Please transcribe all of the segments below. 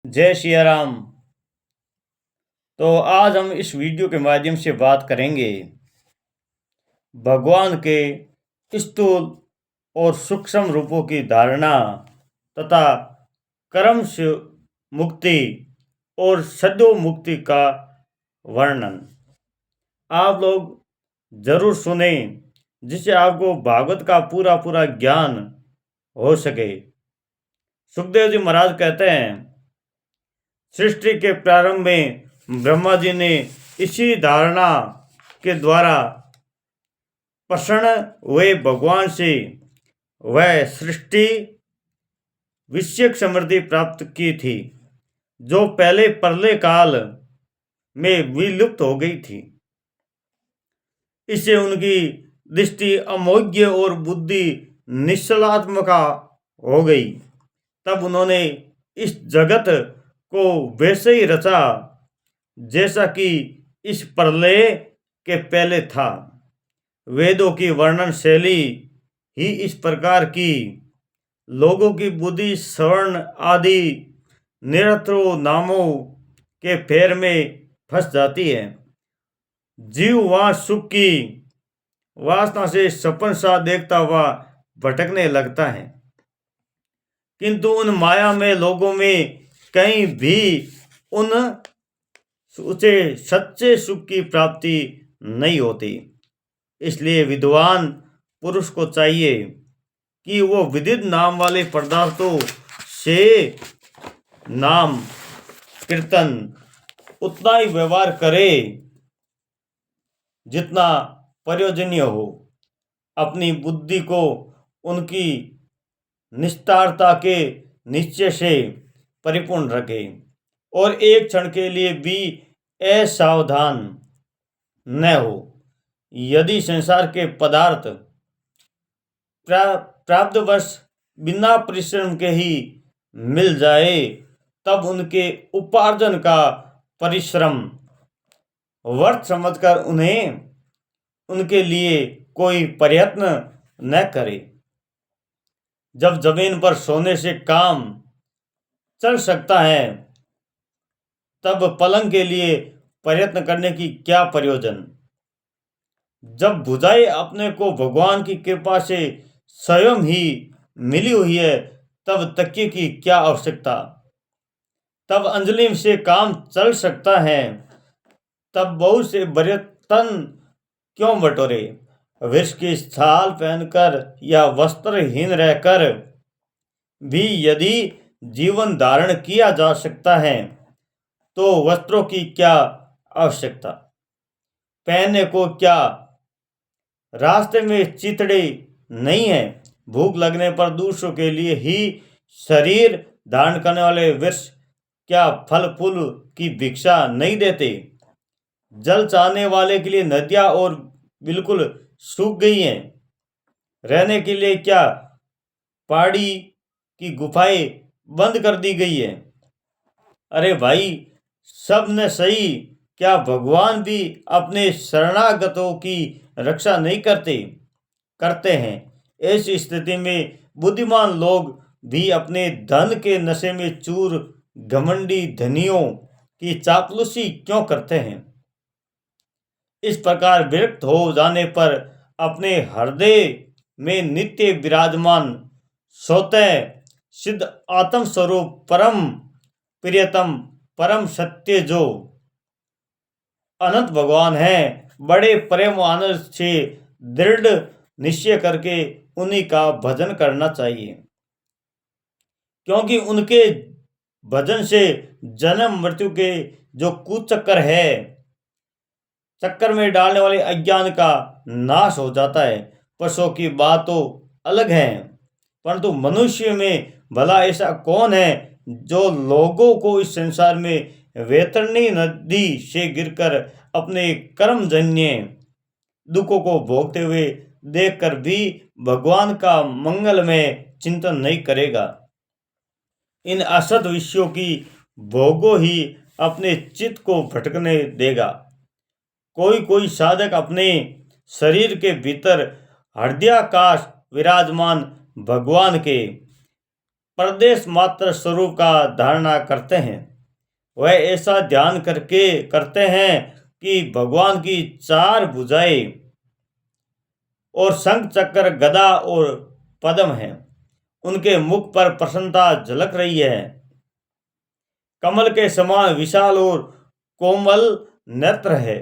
जय सिया राम। तो आज हम इस वीडियो के माध्यम से बात करेंगे भगवान के स्थूल और सूक्ष्म रूपों की धारणा तथा कर्म से मुक्ति और सद्यो मुक्ति का वर्णन। आप लोग जरूर सुने जिससे आपको भागवत का पूरा पूरा ज्ञान हो सके। सुखदेव जी महाराज कहते हैं, सृष्टि के प्रारंभ में ब्रह्मा जी ने इसी धारणा के द्वारा प्रसन्न हुए भगवान से वह सृष्टि विषयक समृद्धि प्राप्त की थी जो पहले प्रलय काल में विलुप्त हो गई थी। इससे उनकी दृष्टि अमोघ्य और बुद्धि निश्चलात्मका हो गई। तब उन्होंने इस जगत को वैसे ही रचा जैसा कि इस प्रलय के पहले था। वेदों की वर्णन शैली ही इस प्रकार की लोगों की बुद्धि स्वर्ण आदि निरर्थों नामों के फेर में फंस जाती है। जीव वहाँ सुख की वासना से सपन सा देखता हुआ भटकने लगता है, किंतु उन माया में लोगों में कहीं भी उसे सच्चे सुख की प्राप्ति नहीं होती। इसलिए विद्वान पुरुष को चाहिए कि वो विदित नाम वाले पदार्थों से नाम कीर्तन उतना ही व्यवहार करे जितना प्रयोजनीय हो। अपनी बुद्धि को उनकी निस्तारता के निश्चय से परिपूर्ण रखे और एक क्षण के लिए भी असावधान न हो। यदि संसार के पदार्थ प्रारब्धवश बिना परिश्रम के ही मिल जाए तब उनके उपार्जन का परिश्रम व्यर्थ समझकर उन्हें उनके लिए कोई प्रयत्न न करे। जब जमीन पर सोने से काम चल सकता है तब पलंग के लिए प्रयत्न करने की क्या प्रयोजन। जब भुजाई अपने को भगवान की कृपा से स्वयं ही मिली हुई है तब तकिए की क्या आवश्यकता। तब अंजलि से काम चल सकता है, तब बहुत से बर्तन क्यों बटोरे। विष की छाल पहनकर या वस्त्रहीन रहकर भी यदि जीवन धारण किया जा सकता है तो वस्त्रों की क्या आवश्यकता। पहनने को क्या रास्ते में चितड़े नहीं है। भूख लगने पर दूसरों के लिए ही शरीर धारण करने वाले वृक्ष क्या फल फूल की भिक्षा नहीं देते। जल चाहने वाले के लिए नदियां और बिल्कुल सूख गई हैं। रहने के लिए क्या पहाड़ी की गुफाएं बंद कर दी गई है। अरे भाई, सब ने सही, क्या भगवान भी अपने शरणागतों की रक्षा नहीं करते हैं। ऐसी स्थिति में बुद्धिमान लोग भी अपने धन के नशे में चूर घमंडी धनियों की चापलूसी क्यों करते हैं। इस प्रकार विरक्त हो जाने पर अपने हृदय में नित्य विराजमान स्वतः सिद्ध आत्म स्वरूप परम प्रियतम परम सत्य जो अनंत भगवान है, बड़े प्रेम आनंद से दृढ़ निश्चय करके उन्हीं का भजन करना चाहिए, क्योंकि उनके भजन से जन्म मृत्यु के जो कुचक्कर है, चक्कर में डालने वाले अज्ञान का नाश हो जाता है। पशुओं की बात तो अलग है, परंतु मनुष्य में भला ऐसा कौन है जो लोगों को इस संसार में वैतरणी नदी से गिरकर अपने कर्मजन्य दुखों को भोगते हुए देखकर भी भगवान का मंगलमय चिंतन नहीं करेगा। इन असत विषयों की भोगों ही अपने चित्त को भटकने देगा। कोई कोई साधक अपने शरीर के भीतर हृदयाकाश विराजमान भगवान के प्रदेश मात्र स्वरूप का धारणा करते हैं। वह ऐसा ध्यान करते हैं कि भगवान की चार भुजाएं और शंख चक्र गदा और पद्म है। उनके मुख पर प्रसन्नता झलक रही है। कमल के समान विशाल और कोमल नेत्र है।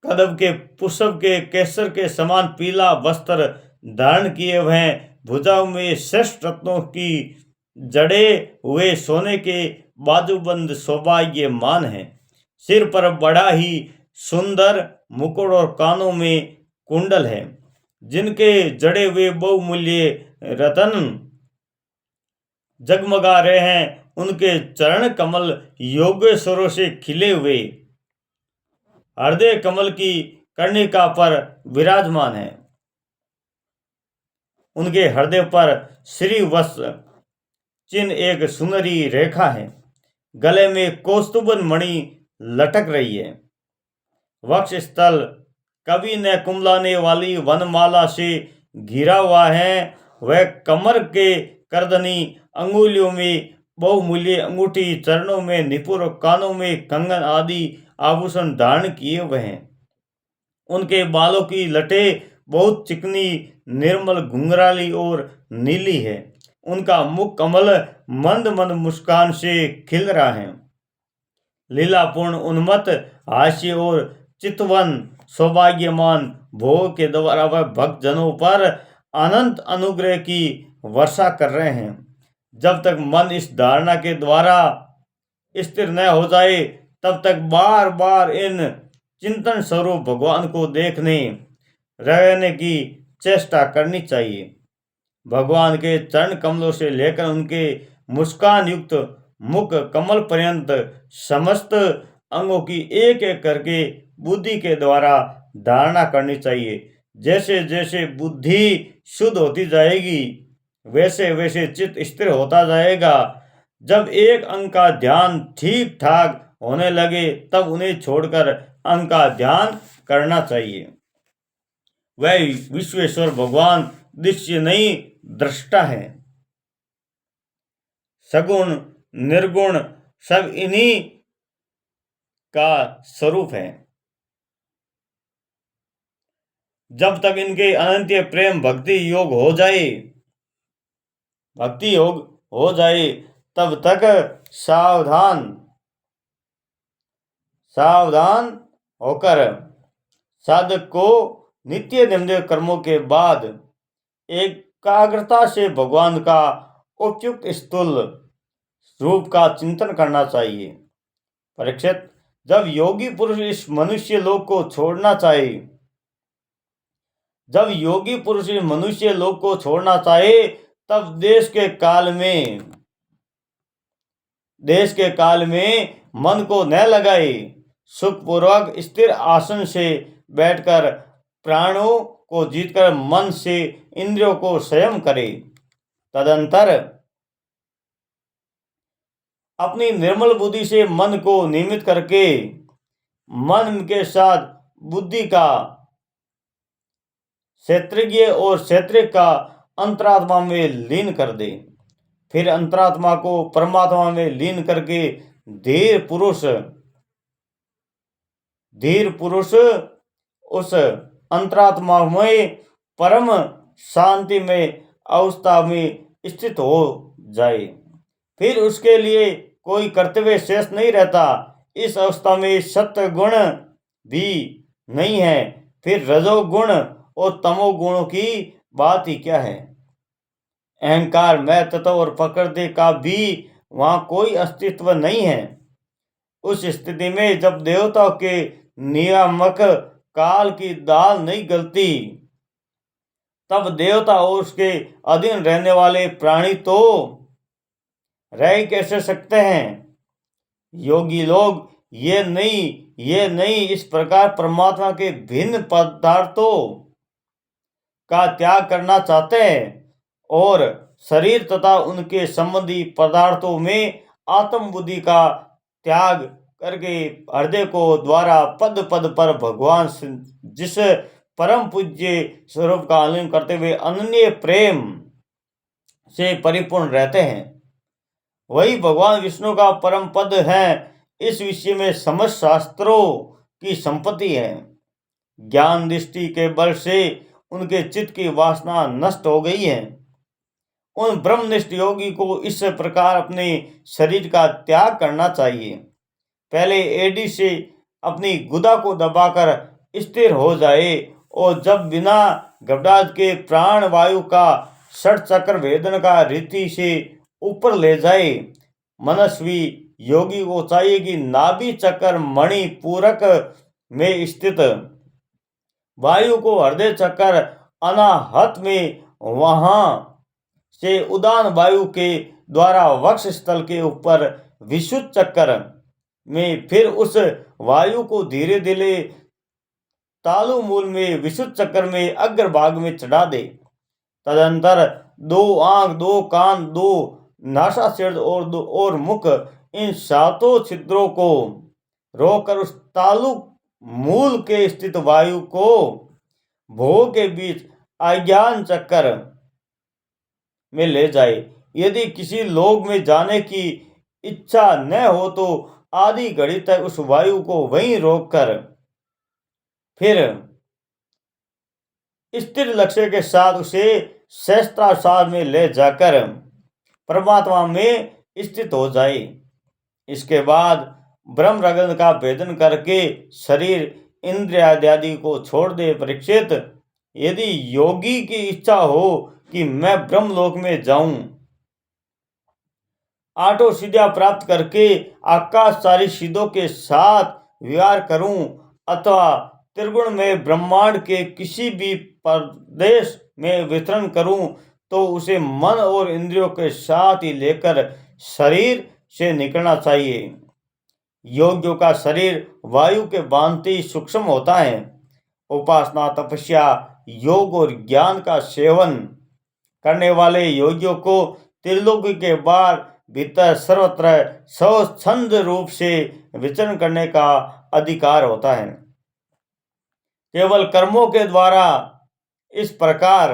कदम के पुष्प के केसर के समान पीला वस्त्र धारण किए हुए हैं। भुजाओं में श्रेष्ठ रत्नों की जड़े हुए सोने के बाजूबंद शोभायमान है। सिर पर बड़ा ही सुंदर मुकुट और कानों में कुंडल है, जिनके जड़े हुए बहुमूल्य रतन जगमगा रहे हैं। उनके चरण कमल योगेश्वरों से खिले हुए हृदय कमल की कर्णिका पर विराजमान है। उनके हृदय पर श्रीवत्स चिन्ह एक सुनहरी रेखा है। गले में कौस्तुभन मणि लटक रही है। वक्ष स्थल कवि ने कुमलाने वाली वनमाला से घिरा हुआ है। वह कमर के करदनी अंगुलियों में बहुमूल्य अंगूठी, चरणों में निपुर, कानों में कंगन आदि आभूषण धारण किए हुए हैं। उनके बालों की लटें बहुत चिकनी, निर्मल, घुंघराली और नीली है। उनका मुख कमल मंद मंद मुस्कान से खिल रहा है। लीलापूर्ण उन्मत्त हास्य और चितवन सौभाग्यमान भोग के द्वारा वह भक्तजनों पर अनंत अनुग्रह की वर्षा कर रहे हैं। जब तक मन इस धारणा के द्वारा स्थिर न हो जाए, तब तक बार बार इन चिंतन स्वरूप भगवान को देखने रहने की चेष्टा करनी चाहिए। भगवान के चरण कमलों से लेकर उनके मुस्कान युक्त मुख कमल पर्यंत समस्त अंगों की एक एक करके बुद्धि के द्वारा धारणा करनी चाहिए। जैसे जैसे बुद्धि शुद्ध होती जाएगी, वैसे वैसे चित्त स्थिर होता जाएगा। जब एक अंग का ध्यान ठीक ठाक होने लगे, तब उन्हें छोड़कर अंग का ध्यान करना चाहिए। वह विश्वेश्वर भगवान दृश्य नहीं, दृष्टा है। सगुण निर्गुण सब इन्हीं का स्वरूप है। जब तक इनके अनंत प्रेम भक्ति योग हो जाए, तब तक सावधान होकर साधक को नित्य निम्न कर्मों के बाद एकाग्रता से भगवान का उपयुक्त स्थूल रूप का चिंतन करना चाहिए। परीक्षित, जब योगी पुरुष इस मनुष्य लोक को छोड़ना चाहे, तब देश के काल में मन को न लगाए, सुखपूर्वक स्थिर आसन से बैठकर प्राणों को जीतकर मन से इंद्रियों को संयम करे। तदंतर अपनी निर्मल बुद्धि से मन को नियमित करके मन के साथ बुद्धि का क्षेत्रीय और क्षेत्रिक का अंतरात्मा में लीन कर दे। फिर अंतरात्मा को परमात्मा में लीन करके धीर पुरुष उस अंतरात्मा में परम शांति में अवस्था में स्थित हो जाए। फिर उसके लिए कोई कर्तव्य शेष नहीं रहता। इस अवस्था में सत्य गुण भी नहीं है। फिर रजोगुण और तमोगुणों की बात ही क्या है। अहंकार, मैं, तत्व और प्रकृति का भी वहां कोई अस्तित्व नहीं है। उस स्थिति में जब देवताओं के नियामक काल की दाल नहीं गलती, तब देवता और उसके अधीन रहने वाले प्राणी तो रह कैसे सकते हैं। योगी लोग ये नहीं इस प्रकार परमात्मा के भिन्न पदार्थों का त्याग करना चाहते हैं और शरीर तथा उनके संबंधी पदार्थों में आत्म बुद्धि का त्याग करके हृदय को द्वारा पद पद पर भगवान जिस परम पूज्य स्वरूप का आलिंगन करते हुए अनन्य प्रेम से परिपूर्ण रहते हैं। वही भगवान विष्णु का परम पद है। इस विषय में समस्त शास्त्रों की संपत्ति है। ज्ञान दृष्टि के बल से उनके चित्त की वासना नष्ट हो गई है। उन ब्रह्मनिष्ठ योगी को इस प्रकार अपने शरीर का त्याग करना चाहिए। पहले एडी से अपनी गुदा को दबाकर स्थिर हो जाए और जब बिना घबराहट के प्राण वायु का षट चक्र वेदन का रीति से ऊपर ले जाए। मनस्वी योगी को चाहिए कि नाभि चक्र मणि पूरक में स्थित वायु को हृदय चक्र अनाहत में वहां से उदान वायु के द्वारा वक्ष स्थल के ऊपर विशुद्ध चक्र में, फिर उस वायु को धीरे धीरे तालु मूल में विशुद्ध चक्र में अग्रभाग में चढ़ा दे। तदंतर 2 आंख, 2 कान, 2 नासाशेर और मुख, इन 7 छिद्रों को रोककर उस तालु मूल के स्थित वायु को भोग के बीच अज्ञान चक्र में ले जाए। यदि किसी लोक में जाने की इच्छा न हो तो आधी घड़ी तक उस वायु को वहीं रोककर फिर स्थिर लक्ष्य के साथ उसे सहस्त्रार में ले जाकर परमात्मा में स्थित हो जाए। इसके बाद ब्रह्म रगन का भेदन करके शरीर इंद्रियादि को छोड़ दे। परीक्षित, यदि योगी की इच्छा हो कि मैं ब्रह्मलोक में जाऊं, 8 सिद्धियां प्राप्त करके आकाशचारी सिद्धों के साथ विहार करूं अथवा त्रिगुण में ब्रह्मांड के किसी भी प्रदेश में वितरण करूं, तो उसे मन और इंद्रियों के साथ ही लेकर शरीर से निकलना चाहिए। योगियों का शरीर वायु के भांति सूक्ष्म होता है। उपासना, तपस्या, योग और ज्ञान का सेवन करने वाले योगियों को त्रिलोक के बाहर भीतर सर्वत्र स्वच्छंद रूप से विचरण करने का अधिकार होता है। केवल कर्मों के द्वारा इस प्रकार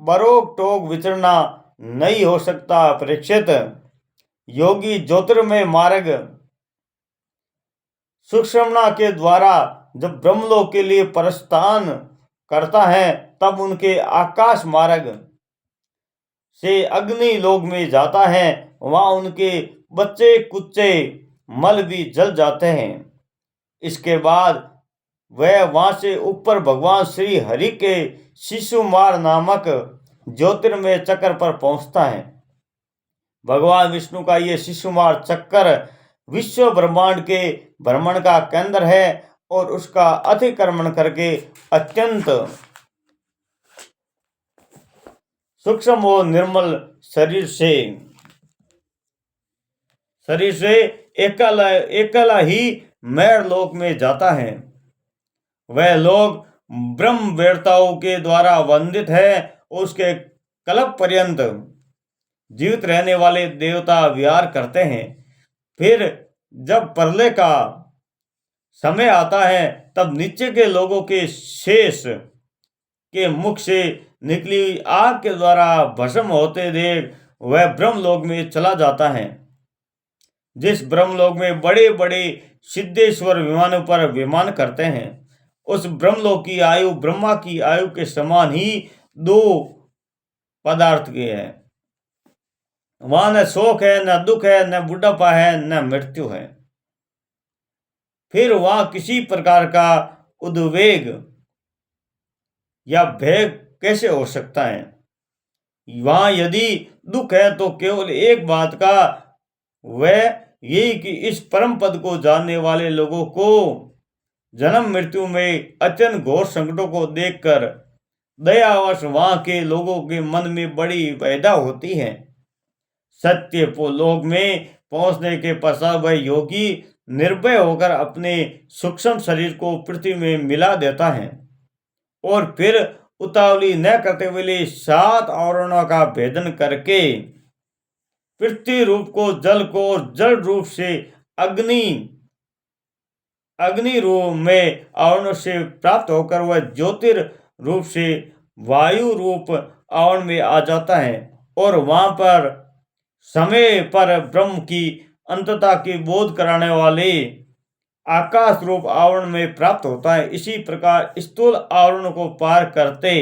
बरोक टोक विचरना नहीं हो सकता। परीक्षित, योगी ज्योतिर्मय मार्ग सुषुम्ना के द्वारा जब ब्रह्मलोक के लिए प्रस्थान करता है, तब उनके आकाश मार्ग से अग्नि लोक में जाता है। वहां उनके बच्चे कुच्चे मल भी जल जाते हैं। इसके बाद वह वहां से ऊपर भगवान श्री हरि के शिशुमार नामक ज्योतिर्मय चक्र पर पहुंचता है। भगवान विष्णु का ये शिशुमार चक्र विश्व ब्रह्मांड के भ्रमण का केंद्र है और उसका अतिक्रमण करके अत्यंत सूक्ष्म और निर्मल शरीर से एकला ही मैर लोक में जाता है। वह लोक ब्रह्म वेताओं के द्वारा वंदित है। उसके कल्प पर्यंत जीवित रहने वाले देवता विहार करते हैं। फिर जब प्रलय का समय आता है, तब नीचे के लोगों के शेष के मुख से निकली हुई आग के द्वारा भस्म होते देख वह ब्रह्मलोक में चला जाता है। जिस ब्रह्मलोक में बड़े बड़े सिद्धेश्वर विमानों पर विमान करते हैं, उस ब्रह्मलोक की आयु ब्रह्मा की आयु के समान ही 2 पदार्थ की है। वहां न शोक है, न दुख है, न बुढ़ापा है, न मृत्यु है। फिर वहां किसी प्रकार का उद्वेग या भय कैसे हो सकता है? वहां यदि दुख है तो केवल एक बात का, वह यही कि इस परम पद को जानने वाले लोगों को जन्म मृत्यु में अत्यंत घोर संकटों को देखकर दयावश वहां के लोगों के मन में बड़ी पैदा होती है। सत्य लोक में पहुंचने के पश्चात वह योगी निर्भय होकर अपने सूक्ष्म शरीर को पृथ्वी में मिला देता है और फिर उतावली न करते हुए 7 आवरणों का भेदन करके पृथ्वी रूप को, जल को और जल रूप से अग्नि रूप में आवरणों से प्राप्त होकर वह ज्योतिर रूप से वायु रूप आवरण में आ जाता है और वहां पर समय पर ब्रह्म की अंतता की बोध कराने वाले आकाश रूप आवरण में प्राप्त होता है। इसी प्रकार स्थूल आवरण को पार करते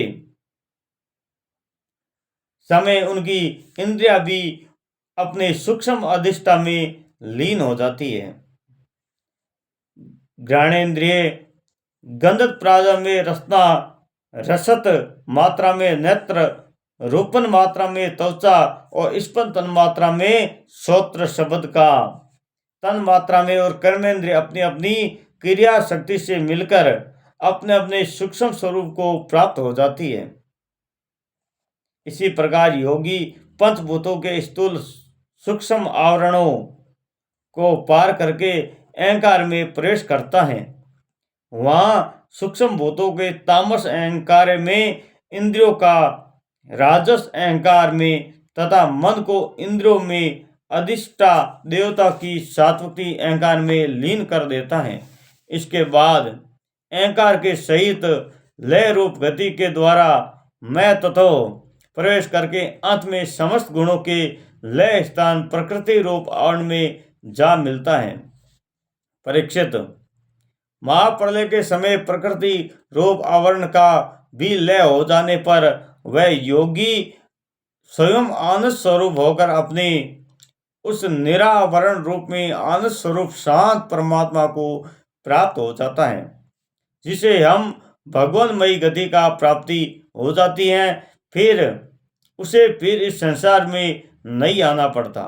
समय उनकी इंद्रिया भी अपने सूक्ष्म अधिष्ठा में लीन हो जाती है। घ्राणेन्द्रिय गंधत प्राजा में रसना, रसत मात्रा में नेत्र, रूपन मात्रा में त्वचा और स्पंद तन मात्रा में श्रोत्र शब्द का, तन मात्रा में और कर्मेंद्रिय अपनी अपनी क्रिया शक्ति से मिलकर अपने अपने सूक्ष्म स्वरूप को प्राप्त हो जाती है। इसी प्रकार योगी पंचभूतों के स्थूल सूक्ष्म आवरणों को पार करके अहंकार में प्रवेश करता है। वहां सूक्ष्म भूतों के तामस अहंकार में, इंद्रियों का राजस अहंकार में तथा मन को इंद्रियों में अधिष्ठा देवता की सात्विकी अहंकार में लीन कर देता है। इसके बाद अहंकार के सहित लय रूप गति के द्वारा मैं तत्व प्रवेश करके अंत में समस्त गुणों के लय स्थान प्रकृति रूप आवरण में जा मिलता है। परीक्षित, महाप्रलय के समय प्रकृति रूप आवरण का भी लय हो जाने पर वह योगी स्वयं आनंद स्वरूप होकर अपने उस निरावरण रूप में आनंद स्वरूप शांत परमात्मा को प्राप्त हो जाता है, जिसे हम भगवानमयी गति का प्राप्ति हो जाती है। फिर उसे इस संसार में नहीं आना पड़ता।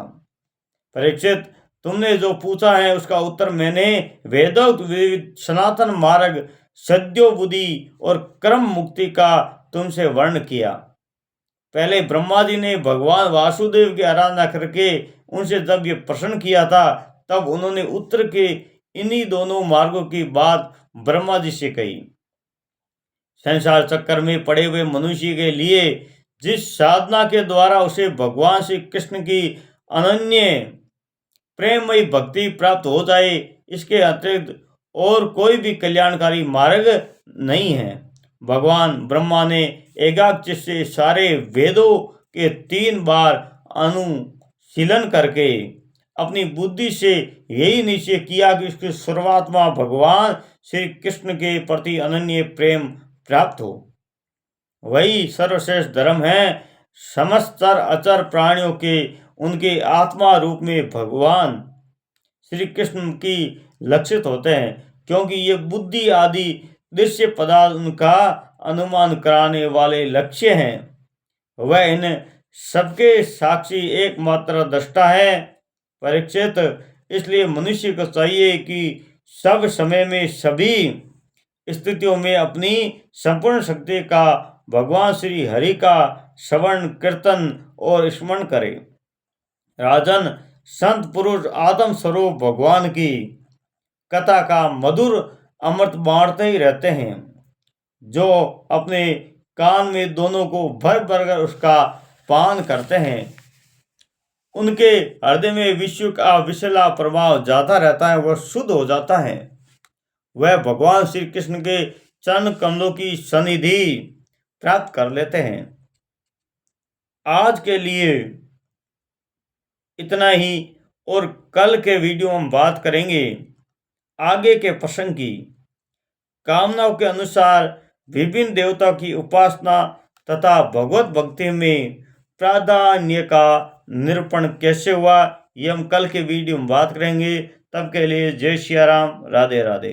परीक्षित, तुमने जो पूछा है उसका उत्तर मैंने वेदोक्त सनातन मार्ग, सद्यो बुद्धि और कर्म मुक्ति का तुमसे वर्ण किया। पहले ब्रह्मा जी ने भगवान वासुदेव की आराधना करके उनसे जब ये प्रश्न किया था, तब उन्होंने उत्तर के इन्हीं दोनों मार्गों की बात ब्रह्मा जी से कही। संसार चक्कर में पड़े हुए मनुष्य के लिए जिस साधना के द्वारा उसे भगवान श्री कृष्ण की अनन्य प्रेममयी भक्ति प्राप्त हो जाए, इसके अतिरिक्त और कोई भी कल्याणकारी मार्ग नहीं है। भगवान ब्रह्मा ने एकाग्र से सारे वेदों के 3 बार अनुशीलन करके अपनी बुद्धि से यही निश्चय किया कि उसके सर्वात्मा भगवान श्री कृष्ण के प्रति अनन्य प्रेम प्राप्त हो। वही सर्वश्रेष्ठ धर्म है। समस्त अचर प्राणियों के उनके आत्मा रूप में भगवान श्री कृष्ण की लक्षित होते हैं, क्योंकि ये बुद्धि आदि दृश्य पदार्थ उनका अनुमान कराने वाले लक्ष्य हैं। वह इन सबके साक्षी एकमात्र दृष्टा है। परीक्षित, इसलिए मनुष्य को चाहिए कि सब समय में सभी स्थितियों में अपनी संपूर्ण शक्ति का भगवान श्री हरि का श्रवण, कीर्तन और स्मरण करे। राजन, संत पुरुष आत्म स्वरूप भगवान की कथा का मधुर अमृत बांटते ही रहते हैं। जो अपने कान में दोनों को भर भर कर उसका पान करते हैं, उनके हृदय में विश्व का विषला प्रभाव जाता रहता है, वह शुद्ध हो जाता है। वह भगवान श्री कृष्ण के चरण कमलों की सनिधि प्राप्त कर लेते हैं। आज के लिए इतना ही, और कल के वीडियो में बात करेंगे आगे के प्रसंग की। कामनाओं के अनुसार विभिन्न देवताओं की उपासना तथा भगवत भक्ति में प्राधान्य का निरूपण कैसे हुआ, ये हम कल के वीडियो में बात करेंगे। तब के लिए जय सिया राम, राधे राधे।